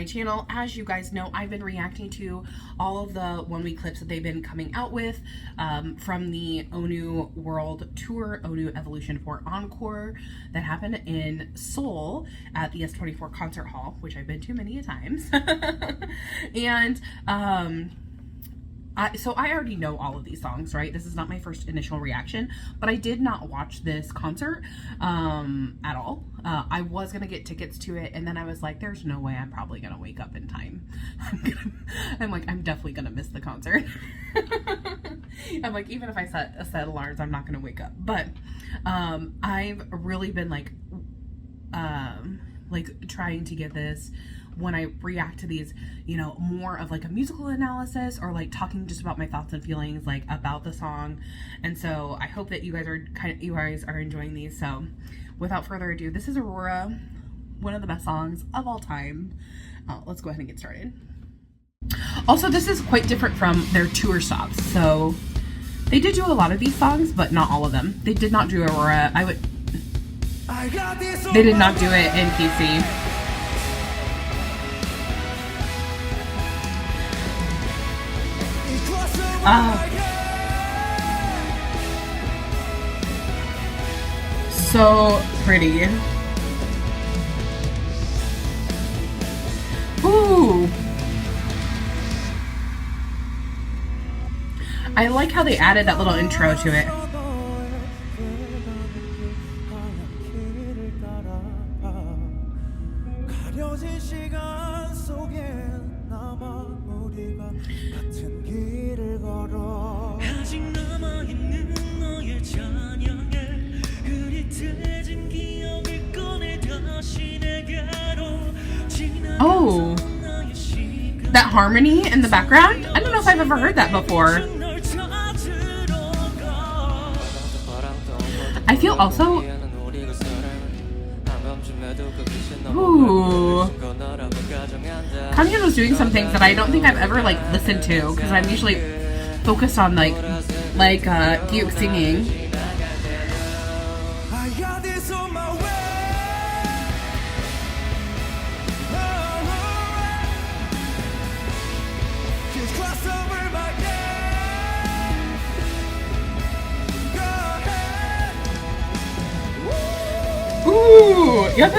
my channel. As you guys know, I've been reacting to all of the ONEWE clips that they've been coming out with from the ONEWE World Tour, ONEWE Evolution IV ENCORE that happened in Seoul at the S24 Concert Hall, which I've been to many a times. And so I already know all of these songs, right? This is not my first initial reaction, but I did not watch this concert at all. I was gonna get tickets to it, and then I was like, there's no way I'm probably gonna wake up in time. I'm definitely gonna miss the concert. I'm like, even if I set alarms, I'm not gonna wake up. But I've really been like trying to get this when I react to these, you know, more of like a musical analysis or like talking just about my thoughts and feelings like about the song. And so I hope that you guys are enjoying these. So without further ado, this is AuRoRa, one of the best songs of all time. Let's go ahead and get started. Also, this is quite different from their tour stops. So they did do a lot of these songs, but not all of them. They did not do AuRoRa. They did not do it in PC. So pretty. Ooh. I like how they added that little intro to it. Oh, that harmony in the background? I don't know if I've ever heard that before. I feel also... Ooh. Kanye was doing some things that I don't think I've ever like listened to, because I'm usually focused on like Duke singing. Ooh, yun.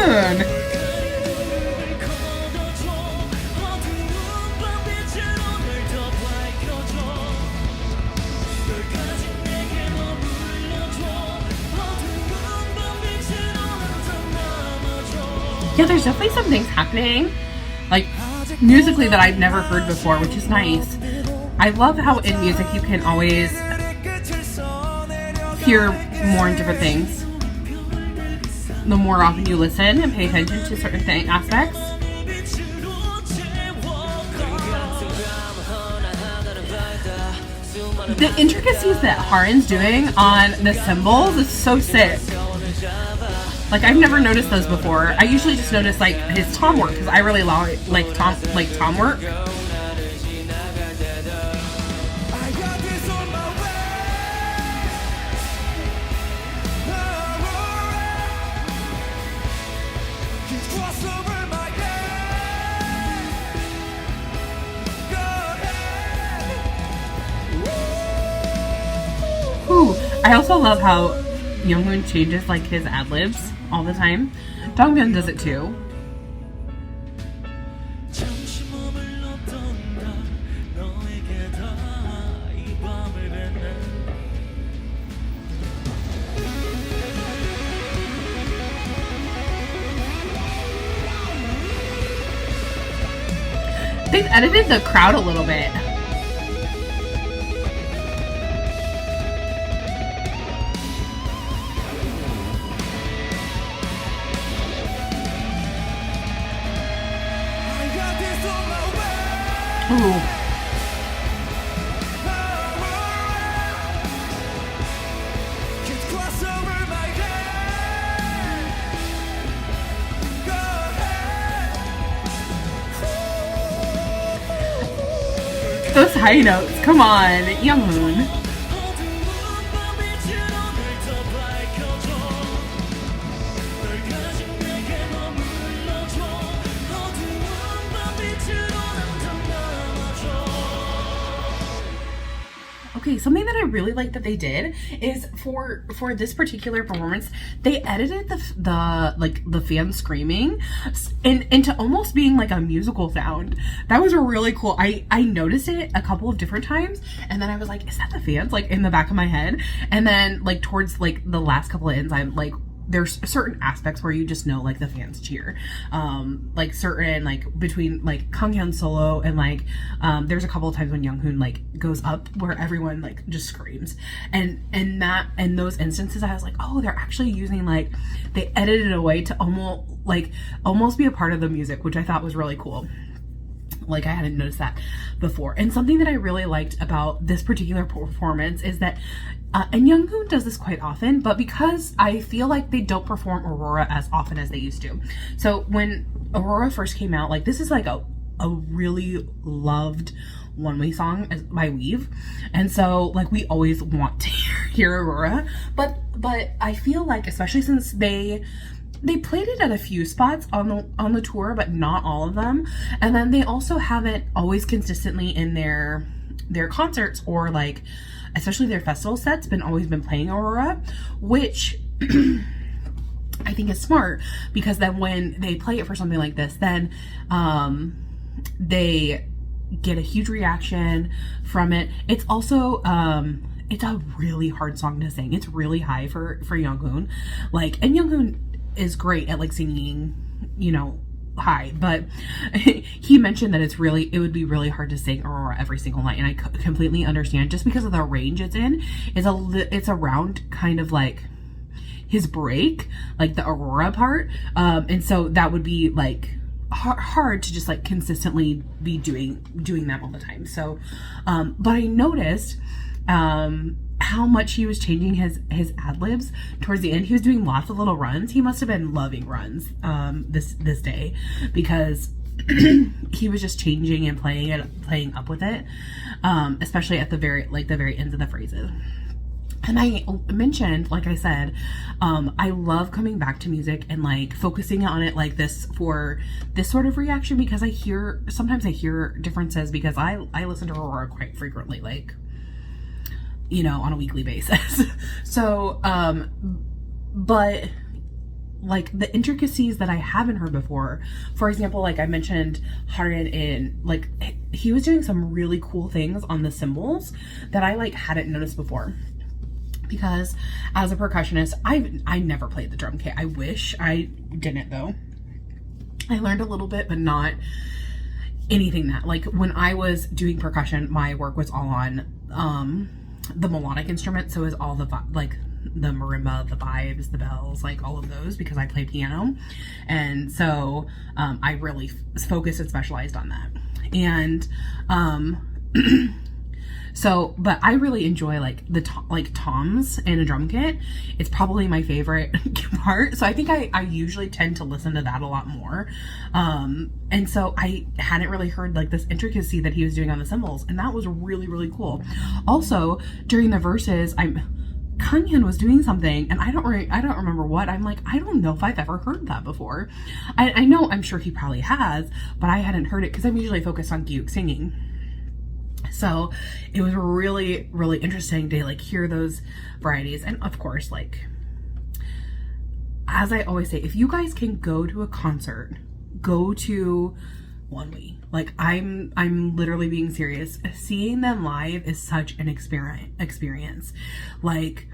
Yeah, there's definitely some things happening, like musically, that I've never heard before, which is nice. I love how in music you can always hear more and different things the more often you listen and pay attention to certain aspects. The intricacies that Harin's doing on the cymbals is so sick. Like, I've never noticed those before. I usually just notice like his tom work, because I really like tom work. Ooh, I also love how Younghoon changes like his ad-libs all the time. Dongbyun does it too. They've edited the crowd a little bit. Ooh. Those high notes, come on, Younghoon. something that I really like that they did is for this particular performance, they edited the fan screaming into almost being like a musical sound. That was really cool. I noticed it a couple of different times, and then I was like, is that the fans, like in the back of my head? And then like towards like the last couple of ends, I'm like, there's certain aspects where you just know like the fans cheer, like certain, like between like Kanghyun's solo and like there's a couple of times when Younghoon like goes up where everyone like just screams, and those instances I was like, oh, they're actually using, like, they edited it away to almost be a part of the music, which I thought was really cool. Like, I hadn't noticed that before. And something that I really liked about this particular performance is that, and Younghoon does this quite often, but because I feel like they don't perform AuRoRa as often as they used to. So when AuRoRa first came out, like, this is like a really loved ONEWE song by Weave. And so, like, we always want to hear AuRoRa, but I feel like, especially since they played it at a few spots on the tour, but not all of them. And then they also haven't always consistently in their concerts, or like especially their festival sets, always been playing AuRoRa, which I think is smart, because then when they play it for something like this, then they get a huge reaction from it. It's also it's a really hard song to sing. It's really high for Younghoon. Like, and Younghoon is great at like singing, you know, high, but he mentioned that it would be really hard to sing AuRoRa every single night, and I completely understand, just because of the range it's in. It's around kind of like his break, like the AuRoRa part, and so that would be like hard to just like consistently be doing that all the time. So but I noticed how much he was changing his ad-libs towards the end. He was doing lots of little runs. He must have been loving runs this day, because he was just changing and playing up with it, especially at the very ends of the phrases. And I mentioned, like I said, I love coming back to music and like focusing on it like this for this sort of reaction, because sometimes I hear differences, because I listen to AuRoRa quite frequently, like, you know, on a weekly basis. So, but like the intricacies that I haven't heard before, for example, like I mentioned Harin in, like, he was doing some really cool things on the cymbals that I like hadn't noticed before. Because as a percussionist, I never played the drum kit. I wish I didn't, though. I learned a little bit, but not anything that, like, when I was doing percussion, my work was all on the melodic instruments. So it was all the like the marimba, the vibes, the bells, like all of those, because I play piano. And so I really focused and specialized on that. And so, but I really enjoy like the toms in a drum kit. It's probably my favorite part. So I think I usually tend to listen to that a lot more. And so I hadn't really heard like this intricacy that he was doing on the cymbals, and that was really, really cool. Also, during the verses, Kanghyun was doing something, and I don't remember what. I'm like, I don't know if I've ever heard that before. I know, I'm sure he probably has, but I hadn't heard it because I'm usually focused on Gyuk singing. So it was really, really interesting to like hear those varieties. And of course, like, as I always say, if you guys can go to a concert, go to ONEWE. Like, I'm literally being serious. Seeing them live is such an experience. Like,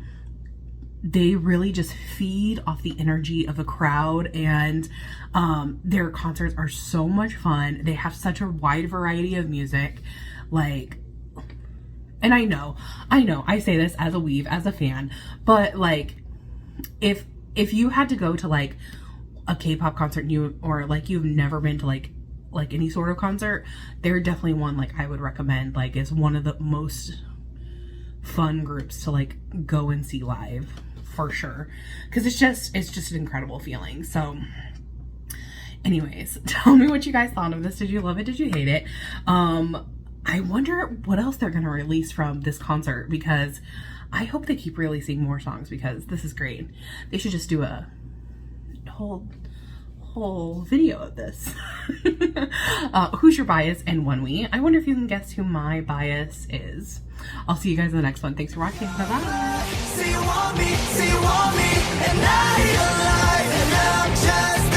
they really just feed off the energy of a crowd, and their concerts are so much fun. They have such a wide variety of music. Like, and I know, I say this as a Weave, as a fan, but like, if you had to go to like a K-pop concert, or like you've never been to like any sort of concert, they're definitely one like I would recommend. Like, is one of the most fun groups to like go and see live, for sure, because it's just an incredible feeling. So anyways, tell me what you guys thought of this. Did you love it? Did you hate it? I wonder what else they're going to release from this concert, because I hope they keep releasing more songs, because this is great. They should just do a whole video of this. who's your bias and ONEWE. I wonder if you can guess who my bias is. I'll see you guys in the next one. Thanks for watching. Bye-bye.